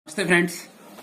नमस्ते friends,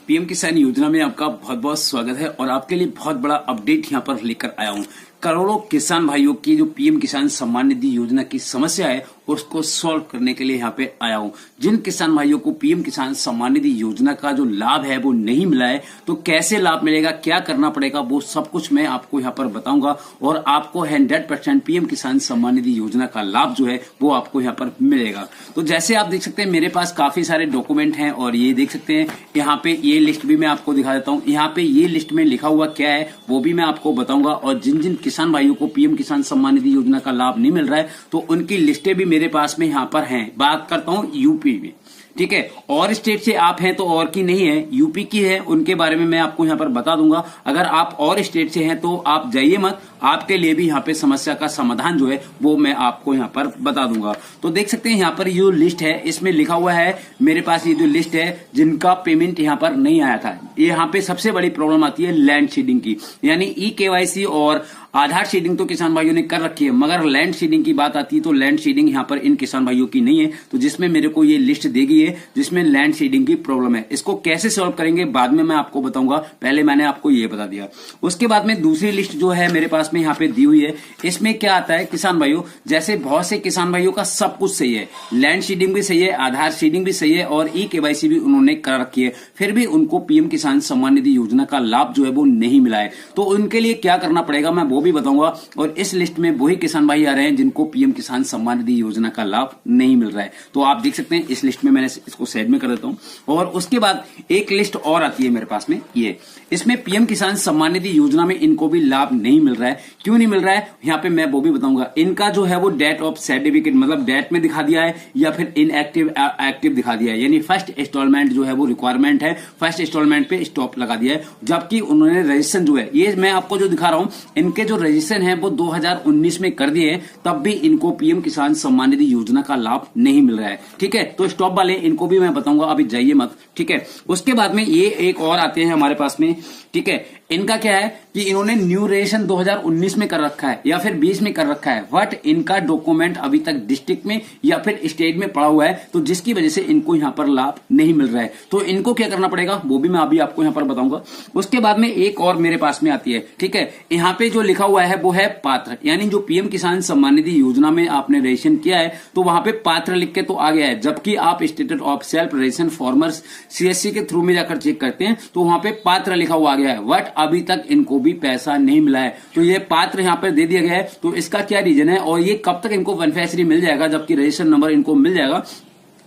PM किसान योजना में आपका बहुत बहुत स्वागत है और आपके लिए बहुत बड़ा अपडेट यहां पर लेकर आया हूं। करोड़ों किसान भाइयों की जो पीएम किसान सम्मान निधि योजना की समस्या है उसको सॉल्व करने के लिए यहाँ पे आया हूँ। जिन किसान भाइयों को पीएम किसान सम्मान निधि योजना का जो लाभ है वो नहीं मिला है, तो कैसे लाभ मिलेगा, क्या करना पड़ेगा, वो सब कुछ मैं आपको यहाँ पर बताऊंगा और आपको 100% पीएम किसान सम्मान निधि योजना का लाभ जो है वो आपको यहाँ पर मिलेगा। तो जैसे आप देख सकते हैं मेरे पास काफी सारे डॉक्यूमेंट हैं और ये देख सकते हैं यहाँ पे ये लिस्ट भी मैं आपको दिखा देता हूँ। यहाँ पे ये लिस्ट में लिखा हुआ क्या है वो भी मैं आपको बताऊंगा और जिन जिन किसान भाइयों को पीएम किसान सम्मान निधि योजना का लाभ नहीं मिल रहा है तो उनकी लिस्टें भी मेरे पास में यहाँ पर हैं। बात करता हूँ यूपी में, ठीक है। और स्टेट से आप हैं तो और की नहीं है, यूपी की है, उनके बारे में मैं आपको यहाँ पर बता दूंगा। अगर आप और स्टेट से हैं तो आप जाइए मत, आपके लिए भी यहाँ पे समस्या का समाधान जो है वो मैं आपको यहाँ पर बता दूंगा। तो देख सकते हैं यहाँ पर जो लिस्ट है इसमें लिखा हुआ है मेरे पास ये जो लिस्ट है जिनका पेमेंट यहाँ पर नहीं आया था। यहाँ पे सबसे बड़ी प्रॉब्लम आती है लैंड सीडिंग की, यानी ई-केवाईसी और आधार सीडिंग तो किसान भाइयों ने कर रखी है, मगर लैंड सीडिंग की बात आती है तो लैंड सीडिंग यहाँ पर इन किसान भाइयों की नहीं है। तो जिसमें मेरे को ये लिस्ट दी गई है जिसमें लैंड सीडिंग की प्रॉब्लम है, इसको कैसे सॉल्व करेंगे बाद में मैं आपको बताऊंगा, पहले मैंने आपको ये बता दिया। उसके बाद में दूसरी लिस्ट जो है मेरे पास में यहाँ पे दी हुई है, इसमें क्या आता है किसान भाइयों, जैसे बहुत से किसान भाइयों का सब कुछ सही है, लैंड सीडिंग भी सही है, आधार सीडिंग भी सही है और ई-केवाईसी भी उन्होंने कर रखी है, फिर भी उनको पीएम किसान सम्मान निधि योजना का लाभ जो है वो नहीं मिला है। तो उनके लिए क्या करना पड़ेगा मैं वो भी बताऊंगा। और इस लिस्ट में वही किसान भाई आ रहे हैं जिनको पीएम किसान सम्मान निधि योजना का लाभ नहीं मिल रहा है। तो आप देख सकते हैं इस लिस्ट में मैंने इसको साइड में कर देता हूं। और उसके बाद एक लिस्ट और आती है मेरे पास में, ये इसमें पीएम किसान सम्मान निधि योजना में इनको भी लाभ नहीं मिल रहा है। क्यों नहीं मिल रहा है यहाँ पे मैं वो भी बताऊंगा। इनका जो है वो डेट ऑफ सर्टिफिकेट मतलब डेट में दिखा दिया है या फिर इनएक्टिव एक्टिव दिखा दिया है, यानी फर्स्ट इंस्टॉलमेंट जो है वो रिक्वायरमेंट है, फर्स्ट इंस्टॉलमेंट पे स्टॉप लगा दिया है, जबकि उन्होंने रजिस्ट्रेशन जो है ये मैं आपको जो दिखा रहा हूं इनके जो रजिस्ट्रेशन है वो 2019 में कर दिए, तब भी इनको पीएम किसान सम्मान निधि योजना का लाभ नहीं मिल रहा है, ठीक है। तो स्टॉप वाले इनको भी मैं बताऊंगा, अभी जाइए मत, ठीक है। उसके बाद में ये एक और आते हैं हमारे पास में, ठीक है। इनका क्या है कि इन्होंने न्यू रजिस्ट्रेशन 2019 में कर रखा है या फिर 20 में कर रखा है, बट इनका डॉक्यूमेंट अभी तक डिस्ट्रिक्ट में या फिर स्टेट में पड़ा हुआ है, तो जिसकी वजह से इनको यहाँ पर लाभ नहीं मिल रहा है। तो इनको क्या करना पड़ेगा वो भी मैं अभी आपको यहाँ पर बताऊंगा। उसके बाद में एक और मेरे पास में आती है, ठीक है। यहाँ पे जो लिखा हुआ है वो है पात्र, यानी जो पीएम किसान सम्मान निधि योजना में आपने रजिस्ट्रेशन किया है तो वहां पे पात्र लिख के तो आ गया है, जबकि आप status of self registration formers CSC के थ्रू में जाकर चेक करते हैं तो वहां पे पात्र लिखा हुआ आ गया है, बट अभी तक इनको भी पैसा नहीं मिला है। तो ये पात्र यहाँ पर दे दिया गया है, तो इसका क्या रीजन है और ये कब तक इनको बेनिफिशियरी मिल जाएगा, जबकि रजिस्ट्रेशन नंबर इनको मिल जाएगा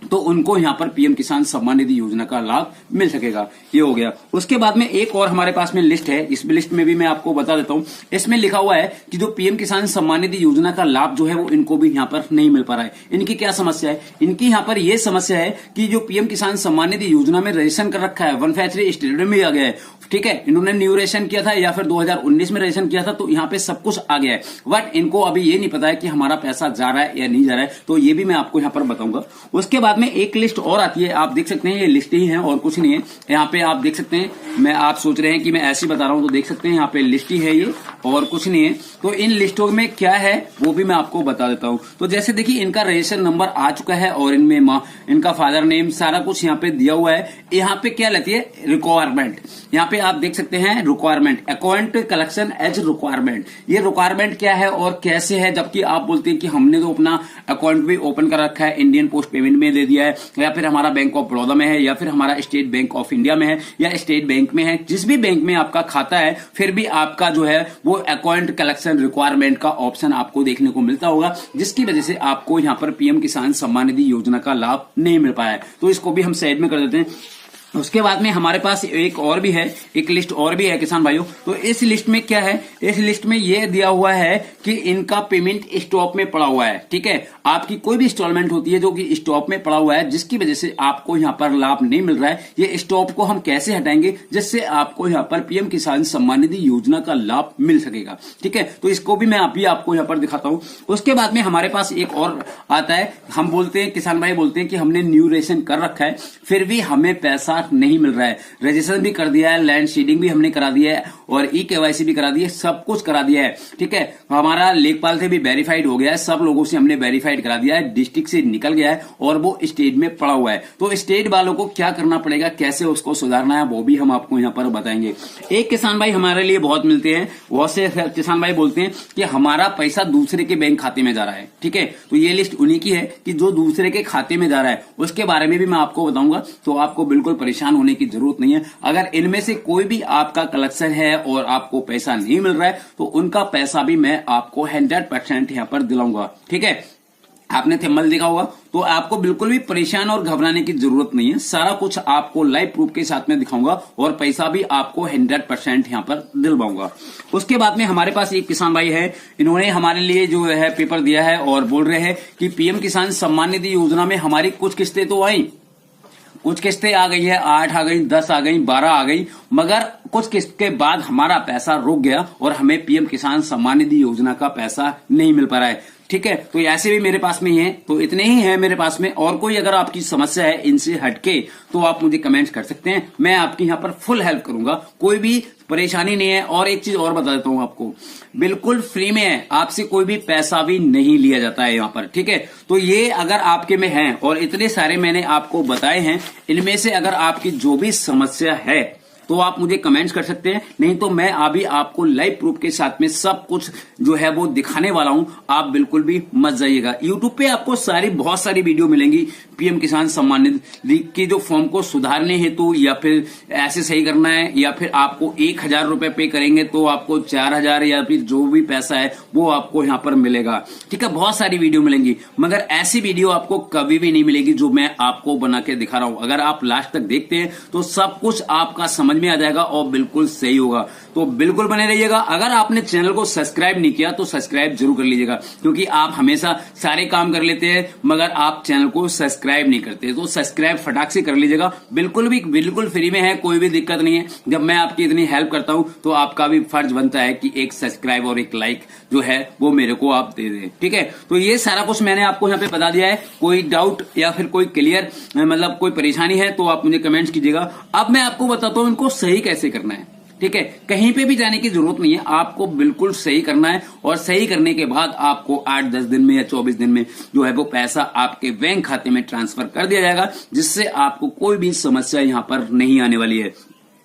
तो उनको यहाँ पर पीएम किसान सम्मान निधि योजना का लाभ मिल सकेगा। ये हो गया। उसके बाद में एक और हमारे पास में लिस्ट है, इस लिस्ट में भी मैं आपको बता देता हूं। इसमें लिखा हुआ है कि जो पीएम किसान सम्मान निधि योजना का लाभ जो है वो इनको भी यहाँ पर नहीं मिल पा रहा है। इनकी क्या समस्या है, इनकी यहाँ पर यह समस्या है कि जो पीएम किसान सम्मान निधि योजना में रजिस्ट्रेशन कर रखा है, बेनिफिशियरी स्टेटस में आ गया है, ठीक है। इन्होंने न्यू रजिस्ट्रेशन किया था या फिर 2019 में रजिस्ट्रेशन किया था तो यहाँ पे सब कुछ आ गया है, बट इनको अभी ये नहीं पता है कि हमारा पैसा जा रहा है या नहीं जा रहा है। तो ये भी मैं आपको यहाँ पर बताऊंगा। उसके बाद में एक लिस्ट और आती है, आप देख सकते हैं ये लिस्ट ही है और कुछ नहीं है। यहाँ पे आप देख सकते हैं, मैं आप सोच रहे हैं कि मैं ऐसे बता रहा हूं तो देख सकते हैं यहाँ पे लिस्ट ही है ये और कुछ नहीं है। तो इन लिस्टों में क्या है वो भी मैं आपको बता देता हूं। तो जैसे देखिए इनका रजिस्ट्रेशन नंबर आ चुका है और इनमें इनका फादर नेम सारा कुछ यहाँ पे दिया हुआ है। यहाँ पे क्या लेती है रिक्वायरमेंट, यहाँ पे आप देख सकते हैं requirement, account collection as requirement. ये रिक्वायरमेंट क्या है और कैसे है, जबकि आप बोलते हैं कि हमने तो अपना अकाउंट भी ओपन कर रखा है, इंडियन पोस्ट पेमेंट में दे दिया है या फिर हमारा बैंक ऑफ बड़ौदा में है या फिर हमारा स्टेट बैंक ऑफ इंडिया में है या स्टेट बैंक में है, जिस भी बैंक में आपका खाता है, फिर भी आपका जो है वो अकाउंट कलेक्शन रिक्वायरमेंट का ऑप्शन आपको देखने को मिलता होगा, जिसकी वजह से आपको यहाँ पर पीएम किसान सम्मान निधि योजना का लाभ नहीं मिल पाया है। तो इसको भी हम साइड में कर देते हैं। उसके बाद में हमारे पास एक और भी है, एक लिस्ट और भी है किसान भाइयों। तो इस लिस्ट में क्या है, इस लिस्ट में यह दिया हुआ है कि इनका पेमेंट स्टॉप में पड़ा हुआ है, ठीक है। आपकी कोई भी इंस्टॉलमेंट होती है जो कि स्टॉप में पड़ा हुआ है, जिसकी वजह से आपको यहाँ पर लाभ नहीं मिल रहा है। ये स्टॉप को हम कैसे हटाएंगे जिससे आपको यहाँ पर पीएम किसान सम्मान निधि योजना का लाभ मिल सकेगा, ठीक है। तो इसको भी मैं अभी आपको यहाँ पर दिखाता हूँ। उसके बाद में हमारे पास एक और आता है, हम बोलते हैं किसान भाई बोलते हैं कि हमने न्यू रजिस्ट्रेशन कर रखा है फिर भी हमें पैसा पैसा नहीं मिल रहा है। रजिस्ट्रेशन भी कर दिया है, लैंड सीडिंग भी हमने करा दिया है और ई-केवाईसी भी करा दी है, सब कुछ करा दिया है। ठीक है, हमारा लेखपाल से भी वेरीफाइड हो गया है, सब लोगों से हमने वेरीफाइड करा दिया है, डिस्ट्रिक्ट से निकल गया है और वो स्टेट में पड़ा हुआ है। तो स्टेट वालों को क्या करना पड़ेगा, कैसे उसको सुधारना है, वो भी हम आपको यहाँ पर बताएंगे। एक किसान भाई हमारे लिए बहुत मिलते हैं, बहुत से किसान भाई बोलते हैं कि हमारा पैसा दूसरे के बैंक खाते में जा रहा है। ठीक है, तो ये लिस्ट उन्हीं की है कि जो दूसरे के खाते में जा रहा है, उसके बारे में भी मैं आपको बताऊंगा। तो आपको बिल्कुल परेशान होने की जरूरत नहीं है। अगर इनमें से कोई भी आपका कलेक्शन है और आपको पैसा नहीं मिल रहा है तो उनका पैसा भी मैं आपको 100% यहां पर दिलाऊंगा। ठीक है, आपने थंबनेल देखा होगा, तो आपको बिल्कुल भी परेशान और घबराने की जरूरत नहीं है। सारा कुछ आपको लाइव प्रूफ के साथ में दिखाऊंगा और पैसा भी आपको 100% यहां पर दिलवाऊंगा। उसके बाद में हमारे पास एक किसान भाई है, इन्होंने हमारे लिए जो है पेपर दिया है और बोल रहे हैं कि पीएम किसान सम्मान निधि योजना में हमारी कुछ किस्तें तो आई, कुछ किस्तें आ गई है, 8 आ गई, 10 आ गई, 12 आ गई, मगर कुछ किस्त के बाद हमारा पैसा रुक गया और हमें पीएम किसान सम्मान निधि योजना का पैसा नहीं मिल पा रहा है। ठीक है, तो ऐसे भी मेरे पास में ही है, तो इतने ही है मेरे पास में। और कोई अगर आपकी समस्या है इनसे हटके तो आप मुझे कमेंट कर सकते हैं, मैं आपकी यहाँ पर फुल हेल्प करूंगा, कोई भी परेशानी नहीं है। और एक चीज और बता देता हूं आपको, बिल्कुल फ्री में है, आपसे कोई भी पैसा भी नहीं लिया जाता है यहाँ पर। ठीक है, तो ये अगर आपके में है और इतने सारे मैंने आपको बताए हैं, इनमें से अगर आपकी जो भी समस्या है तो आप मुझे कमेंट्स कर सकते हैं, नहीं तो मैं अभी आपको लाइव प्रूफ के साथ में सब कुछ जो है वो दिखाने वाला हूं। आप बिल्कुल भी मत जाइएगा। यूट्यूब पे आपको बहुत सारी वीडियो मिलेंगी पीएम किसान सम्मान निधि की जो फॉर्म को सुधारने हेतु या फिर ऐसे सही करना है, या फिर आपको 1000 रुपए पे करेंगे तो आपको 4000 या फिर जो भी पैसा है वो आपको यहाँ पर मिलेगा। ठीक है, बहुत सारी वीडियो मिलेंगी, मगर ऐसी वीडियो आपको कभी भी नहीं मिलेगी जो मैं आपको बना के दिखा रहा हूं। अगर आप लास्ट तक देखते हैं तो सब कुछ आपका समझ में आ जाएगा और बिल्कुल सही होगा। तो बिल्कुल बने रहिएगा। अगर आपने चैनल को सब्सक्राइब नहीं किया तो सब्सक्राइब जरूर कर लीजिएगा, क्योंकि आप हमेशा सारे काम कर लेते हैं मगर आप चैनल को सब्सक्राइब नहीं करते, तो सब्सक्राइब फटाक से कर लीजिएगा। बिल्कुल फ्री में है, कोई भी दिक्कत नहीं है। जब मैं आपकी इतनी हेल्प करता हूं तो आपका भी फर्ज बनता है कि एक सब्सक्राइब और एक लाइक जो है वो मेरे को आप दे दें। ठीक है, तो ये सारा कुछ मैंने आपको यहाँ पे बता दिया है। कोई डाउट या फिर कोई क्लियर मतलब कोई परेशानी है तो आप मुझे कमेंट्स कीजिएगा। अब मैं आपको बताता हूं इनको सही कैसे करना है। ठीक है, कहीं पे भी जाने की जरूरत नहीं है, आपको बिल्कुल सही करना है और सही करने के बाद आपको 8-10 दिन में या 24 दिन में जो है वो पैसा आपके बैंक खाते में ट्रांसफर कर दिया जाएगा, जिससे आपको कोई भी समस्या यहां पर नहीं आने वाली है।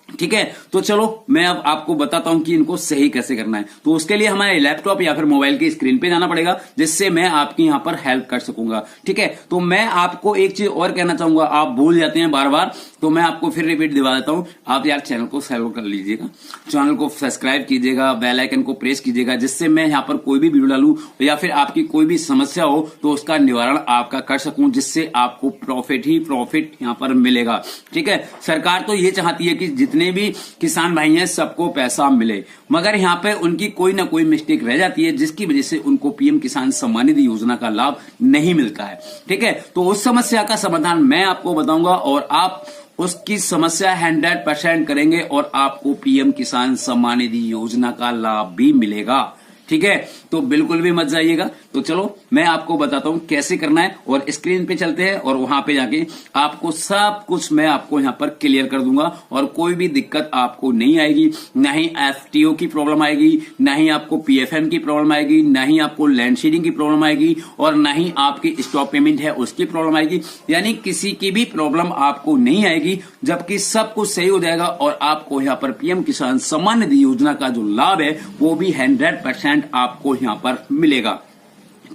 ठीक है, तो चलो मैं अब आपको बताता हूं कि इनको सही कैसे करना है। तो उसके लिए हमारे लैपटॉप या फिर मोबाइल की स्क्रीन पे जाना पड़ेगा, जिससे मैं आपकी यहां पर हेल्प कर सकूंगा। ठीक है, तो मैं आपको एक चीज और कहना चाहूंगा, आप भूल जाते हैं बार बार, तो मैं आपको फिर रिपीट दिवा देता हूं। आप यार चैनल को फॉलो कर लीजिएगा, चैनल को सब्सक्राइब कीजिएगा, बेल आइकन को प्रेस कीजिएगा, जिससे मैं यहां पर कोई भी वीडियो डालूं या फिर आपकी कोई भी समस्या हो तो उसका निवारण आपका कर सकूं, जिससे आपको प्रॉफिट ही प्रॉफिट यहां पर मिलेगा। ठीक है, सरकार तो ये चाहती है कि जितने भी किसान भाई हैं सबको पैसा मिले, मगर यहाँ पे उनकी कोई ना कोई मिस्टेक रह जाती है, जिसकी वजह से उनको पीएम किसान सम्मान निधि योजना का लाभ नहीं मिलता है। ठीक है, तो उस समस्या का समाधान मैं आपको बताऊंगा और आप उसकी समस्या 100% करेंगे और आपको पीएम किसान सम्मान निधि योजना का लाभ भी मिलेगा। ठीक है, तो बिल्कुल भी मत जाइएगा। तो चलो मैं आपको बताता हूं कैसे करना है, और स्क्रीन पे चलते हैं और वहां पे जाके आपको सब कुछ मैं आपको यहां पर क्लियर कर दूंगा और कोई भी दिक्कत आपको नहीं आएगी। ना ही एफटीओ की प्रॉब्लम आएगी, ना ही आपको पीएफएम की प्रॉब्लम आएगी, ना ही आपको लैंड शेडिंग की प्रॉब्लम आएगी, और ना ही आपकी स्टॉप पेमेंट है उसकी प्रॉब्लम आएगी। यानी किसी की भी प्रॉब्लम आपको नहीं आएगी, जबकि सब कुछ सही हो जाएगा और आपको यहाँ पर पीएम किसान सम्मान निधि योजना का जो लाभ है वो भी 100% आपको यहाँ पर मिलेगा।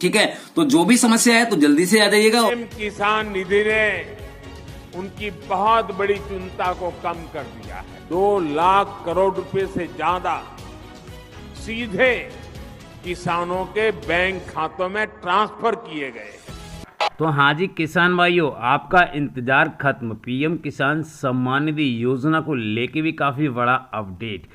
ठीक है, तो जो भी समस्या है तो जल्दी से आ जाइएगा। पीएम किसान निधि ने उनकी बहुत बड़ी चिंता को कम कर दिया है। 2 लाख करोड़ रुपए से ज्यादा सीधे किसानों के बैंक खातों में ट्रांसफर किए गए। तो हाँ जी किसान भाइयों, आपका इंतजार खत्म। पीएम किसान सम्मान निधि योजना को लेके भी काफ़ी बड़ा अपडेट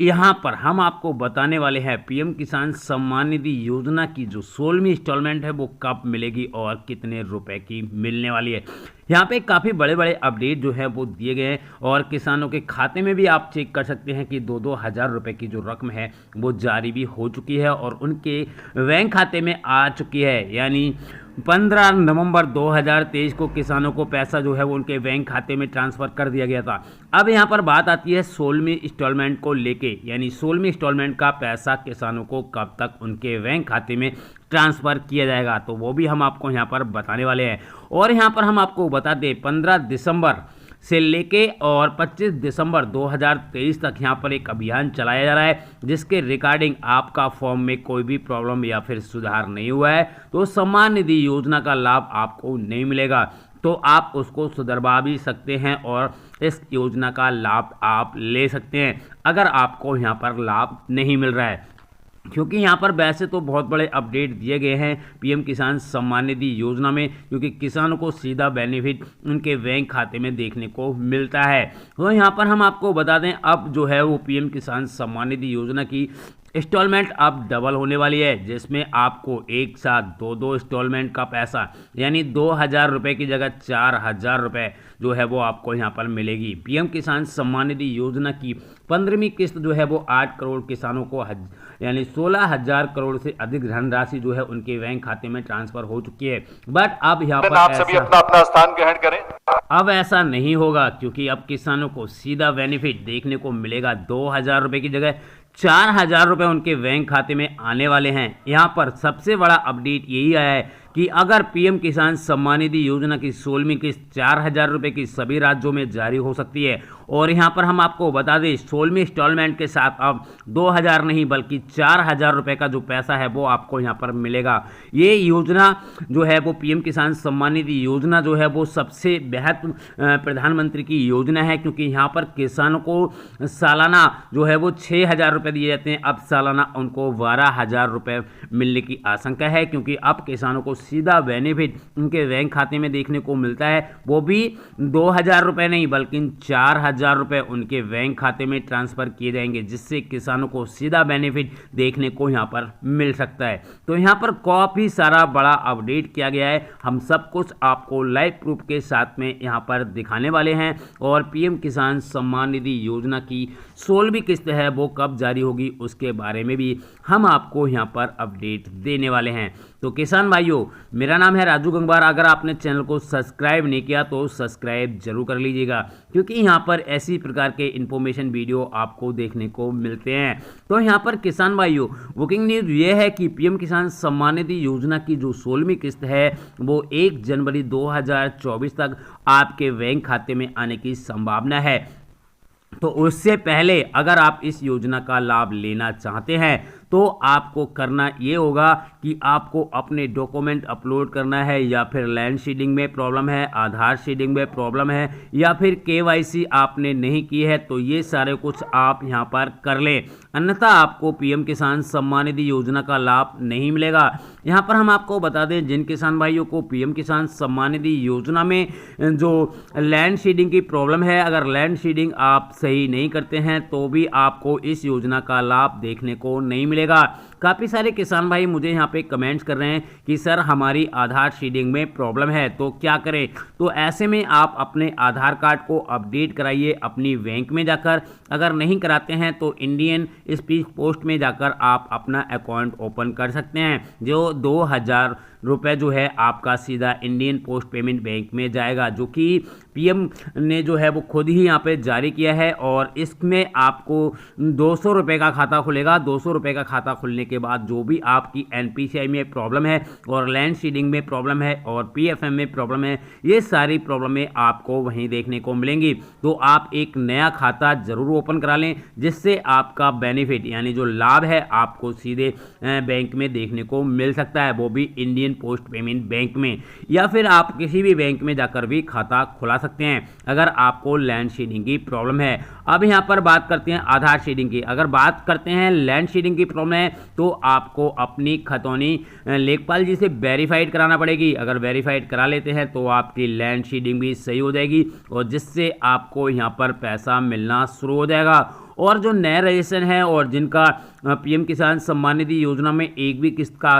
यहाँ पर हम आपको बताने वाले हैं। पीएम किसान सम्मान निधि योजना की जो 16वीं इंस्टॉलमेंट है वो कब मिलेगी और कितने रुपए की मिलने वाली है। यहाँ पे काफ़ी बड़े बड़े अपडेट जो है वो दिए गए हैं और किसानों के खाते में भी आप चेक कर सकते हैं कि 2-2 हज़ार रुपये की जो रकम है वो जारी भी हो चुकी है और उनके बैंक खाते में आ चुकी है। यानी 15 नवंबर 2023 को किसानों को पैसा जो है वो उनके बैंक खाते में ट्रांसफ़र कर दिया गया था। अब यहाँ पर बात आती है 16वीं इंस्टॉलमेंट को लेके, यानी 16वीं इंस्टॉलमेंट का पैसा किसानों को कब तक उनके बैंक खाते में ट्रांसफ़र किया जाएगा, तो वो भी हम आपको यहाँ पर बताने वाले हैं। और यहाँ पर हम आपको बता दें 15 दिसंबर से लेके और 25 दिसंबर 2023 तक यहाँ पर एक अभियान चलाया जा रहा है, जिसके रिगार्डिंग आपका फॉर्म में कोई भी प्रॉब्लम या फिर सुधार नहीं हुआ है तो सम्मान निधि योजना का लाभ आपको नहीं मिलेगा, तो आप उसको सुधरवा भी सकते हैं और इस योजना का लाभ आप ले सकते हैं अगर आपको यहाँ पर लाभ नहीं मिल रहा है। क्योंकि यहाँ पर वैसे तो बहुत बड़े अपडेट दिए गए हैं पीएम किसान सम्मान निधि योजना में, क्योंकि किसानों को सीधा बेनिफिट उनके बैंक खाते में देखने को मिलता है। तो यहाँ पर हम आपको बता दें अब जो है वो पीएम किसान सम्मान निधि योजना की इंस्टॉलमेंट अब डबल होने वाली है, जिसमें आपको एक साथ दो इंस्टॉलमेंट का पैसा यानी 2,000 रुपये की जगह 4,000 रुपये जो है वो आपको यहाँ पर मिलेगी। पीएम किसान सम्मान निधि योजना की 15वीं किस्त जो है वो 8 करोड़ किसानों को यानी 16,000 करोड़ से अधिक धनराशि जो है उनके बैंक खाते में ट्रांसफर हो चुकी है। बट अब यहाँ पर आप सभी अपना स्थान ग्रहण करें। अब ऐसा नहीं होगा, क्योंकि अब किसानों को सीधा बेनिफिट देखने को मिलेगा। 2,000 रुपये की जगह 4,000 रुपये उनके बैंक खाते में आने वाले हैं। यहाँ पर सबसे बड़ा अपडेट यही आया है कि अगर पीएम किसान सम्मान निधि योजना की 16वीं किस्त 4,000 रुपये की सभी राज्यों में जारी हो सकती है। और यहाँ पर हम आपको बता दें 16वीं इंस्टॉलमेंट के साथ अब 2,000 नहीं बल्कि 4,000 रुपये का जो पैसा है वो आपको यहाँ पर मिलेगा। ये योजना जो है वो पीएम किसान सम्मान निधि योजना जो है वो सबसे बेहद प्रधानमंत्री की योजना है, क्योंकि यहाँ पर किसानों को सालाना जो है वो 6,000 रुपये दिए जाते हैं। अब सालाना उनको 12,000 रुपये मिलने की आशंका है, क्योंकि अब किसानों को सीधा बेनिफिट उनके बैंक खाते में देखने को मिलता है, वो भी 2,000 रुपये नहीं बल्कि 4,000 रुपये उनके बैंक खाते में ट्रांसफ़र किए जाएंगे, जिससे किसानों को सीधा बेनिफिट देखने को यहाँ पर मिल सकता है। तो यहाँ पर काफ़ी सारा बड़ा अपडेट किया गया है, हम सब कुछ आपको लाइव प्रूफ के साथ में यहाँ पर दिखाने वाले हैं। और पीएम किसान सम्मान निधि योजना की 16वीं किस्त है वो कब जारी होगी उसके बारे में भी हम आपको यहाँ पर अपडेट देने वाले हैं। तो किसान भाइयों, मेरा नाम है राजू गंगवार। अगर आपने चैनल को सब्सक्राइब नहीं किया तो सब्सक्राइब जरूर कर लीजिएगा, क्योंकि यहाँ पर ऐसी प्रकार के इन्फॉर्मेशन वीडियो आपको देखने को मिलते हैं। तो यहाँ पर किसान भाइयों, बुकिंग न्यूज़ ये है कि पीएम किसान सम्मान निधि योजना की जो 16वीं किस्त है वो 1 जनवरी 2024 तक आपके बैंक खाते में आने की संभावना है। तो उससे पहले अगर आप इस योजना का लाभ लेना चाहते हैं तो आपको करना ये होगा कि आपको अपने डॉक्यूमेंट अपलोड करना है, या फिर लैंड सीडिंग में प्रॉब्लम है, आधार सीडिंग में प्रॉब्लम है, या फिर केवाईसी आपने नहीं की है, तो ये सारे कुछ आप यहाँ पर कर लें, अन्यथा आपको पीएम किसान सम्मान निधि योजना का लाभ नहीं मिलेगा। यहाँ पर हम आपको बता दें जिन किसान भाइयों को पीएम किसान सम्मान निधि योजना में जो लैंड सीडिंग की प्रॉब्लम है, अगर लैंड सीडिंग आप सही नहीं करते हैं तो भी आपको इस योजना का लाभ देखने को नहीं मिलेगा। काफ़ी सारे किसान भाई मुझे यहाँ पे कमेंट्स कर रहे हैं कि सर हमारी आधार सीडिंग में प्रॉब्लम है तो क्या करें। तो ऐसे में आप अपने आधार कार्ड को अपडेट कराइए अपनी बैंक में जाकर। अगर नहीं कराते हैं तो इंडियन स्पीड पोस्ट में जाकर आप अपना अकाउंट ओपन कर सकते हैं, जो 2,000 रुपये जो है आपका सीधा इंडियन पोस्ट पेमेंट बैंक में जाएगा, जो कि पीएम ने जो है वो खुद ही यहाँ पे जारी किया है। और इसमें आपको 200 रुपये का खाता खुलेगा। 200 रुपये का खाता खुलने के बाद जो भी आपकी एनपीसीआई में प्रॉब्लम है और लैंड सीडिंग में प्रॉब्लम है और पीएफएम में प्रॉब्लम है, ये सारी प्रॉब्लमें आपको वहीं देखने को मिलेंगी। तो आप एक नया खाता ज़रूर ओपन करा लें, जिससे आपका बेनिफिट यानी जो लाभ है आपको सीधे बैंक में देखने को मिल सकता है, वो भी इंडियन पोस्ट पेमेंट बैंक में, या फिर आप किसी भी बैंक में जाकर भी खाता खुला सकते हैं अगर आपको लैंड सीडिंग की प्रॉब्लम है। अब यहाँ पर बात करते हैं आधार सीडिंग की। अगर बात करते हैं लैंड सीडिंग की प्रॉब्लम है तो आपको अपनी खतौनी लेखपाल जी से वेरीफाइड कराना पड़ेगी। अगर वेरीफाइड करा लेते हैं तो आपकी लैंड सीडिंग भी सही हो जाएगी, और जिससे आपको यहाँ पर पैसा मिलना शुरू हो जाएगा। और जो नए रजिस्ट्रेशन है और जिनका पीएम किसान सम्मान निधि योजना में एक भी किस्त का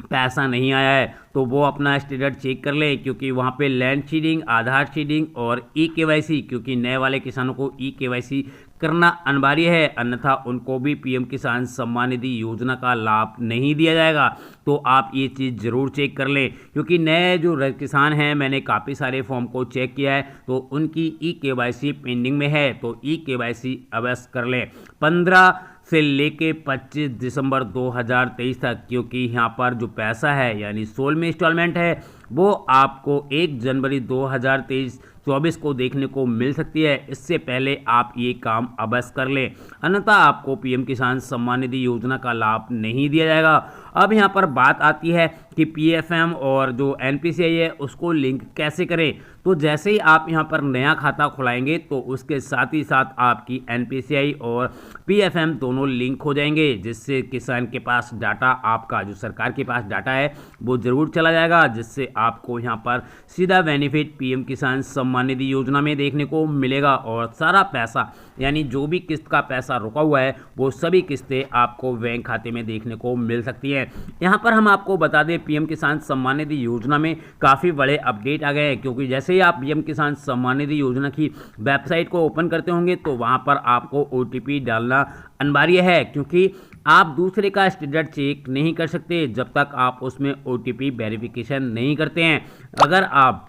पैसा नहीं आया है तो वो अपना स्टेटस चेक कर लें, क्योंकि वहाँ पे लैंड सीडिंग, आधार सीडिंग और ई-केवाईसी, क्योंकि नए वाले किसानों को ई-केवाईसी करना अनिवार्य है, अन्यथा उनको भी पीएम किसान सम्मान निधि योजना का लाभ नहीं दिया जाएगा। तो आप ये चीज़ ज़रूर चेक कर लें, क्योंकि नए जो किसान हैं, मैंने काफ़ी सारे फॉर्म को चेक किया है तो उनकी ई-केवाईसी पेंडिंग में है, तो ई-केवाईसी अवश्य कर लें 15 से लेके 25 दिसंबर 2023 तक, क्योंकि यहाँ पर जो पैसा है यानी 16वीं इंस्टॉलमेंट है वो आपको 1 जनवरी 2024 को देखने को मिल सकती है। इससे पहले आप ये काम अवश्य कर लें, अन्यथा आपको पीएम किसान सम्मान निधि योजना का लाभ नहीं दिया जाएगा। अब यहाँ पर बात आती है कि पीएफएम और जो एनपीसीआई है उसको लिंक कैसे करें। तो जैसे ही आप यहाँ पर नया खाता खुलाएंगे तो उसके साथ ही साथ आपकी एनपीसीआई और पीएफएम दोनों लिंक हो जाएंगे, जिससे किसान के पास डाटा, आपका जो सरकार के पास डाटा है वो ज़रूर चला जाएगा, जिससे आपको यहाँ पर सीधा बेनिफिट पीएम किसान सम्मान निधि योजना में देखने को मिलेगा और सारा पैसा यानी जो भी किस्त का पैसा रुका हुआ है वो सभी किस्तें आपको बैंक खाते में देखने को मिल सकती हैं। यहाँ पर हम आपको बता दें पीएम किसान सम्मान निधि योजना में काफ़ी बड़े अपडेट आ गए हैं, क्योंकि जैसे ही आप पीएम किसान सम्मान निधि योजना की वेबसाइट को ओपन करते होंगे तो वहाँ पर आपको ओटीपी डालना अनिवार्य है, क्योंकि आप दूसरे का स्टेटस चेक नहीं कर सकते जब तक आप उसमें ओटीपी वेरिफिकेशन नहीं करते हैं। अगर आप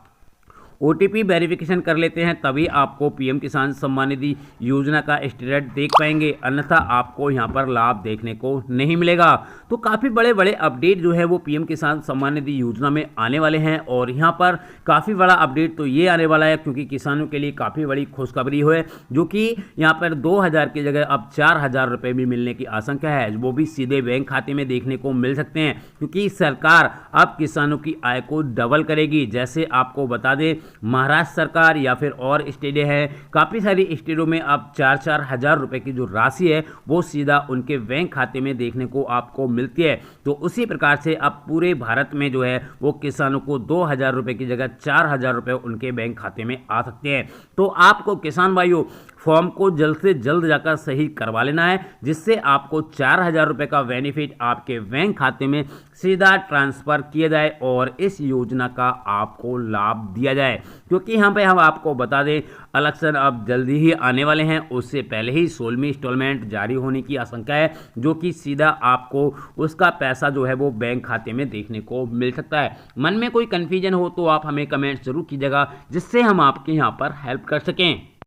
ओटीपी वेरिफिकेशन कर लेते हैं तभी आपको पीएम किसान सम्मान निधि योजना का स्टेटस देख पाएंगे, अन्यथा आपको यहाँ पर लाभ देखने को नहीं मिलेगा। तो काफ़ी बड़े बड़े अपडेट जो है वो पीएम किसान सम्मान निधि योजना में आने वाले हैं, और यहाँ पर काफ़ी बड़ा अपडेट तो ये आने वाला है क्योंकि किसानों के लिए काफ़ी बड़ी खुशखबरी है, जो कि यहाँ पर 2000 की जगह अब 4000 रुपये भी मिलने की आशंका है, वो भी सीधे बैंक खाते में देखने को मिल सकते हैं, क्योंकि सरकार अब किसानों की आय को डबल करेगी। जैसे आपको बता दें महाराष्ट्र सरकार या फिर और स्टेटें हैं, काफ़ी सारी स्टेटों में अब 4-4 हज़ार रुपये की जो राशि है वो सीधा उनके बैंक खाते में देखने को आपको मिलती है। तो उसी प्रकार से अब पूरे भारत में जो है वो किसानों को 2000 रुपये की जगह 4000 रुपये उनके बैंक खाते में आ सकते हैं। तो आपको किसान भाइयों फॉर्म को जल्द से जल्द जाकर सही करवा लेना है, जिससे आपको 4000 रुपये का बेनिफिट आपके बैंक खाते में सीधा ट्रांसफ़र किया जाए और इस योजना का आपको लाभ दिया जाए। क्योंकि यहाँ पे हम आपको बता दें इलेक्शन अब जल्दी ही आने वाले हैं, उससे पहले ही 16वीं इंस्टॉलमेंट जारी होने की आशंका है, जो कि सीधा आपको उसका पैसा जो है वो बैंक खाते में देखने को मिल सकता है। मन में कोई कन्फ्यूजन हो तो आप हमें कमेंट जरूर कीजिएगा, जिससे हम आपके यहाँ पर हेल्प कर सकें।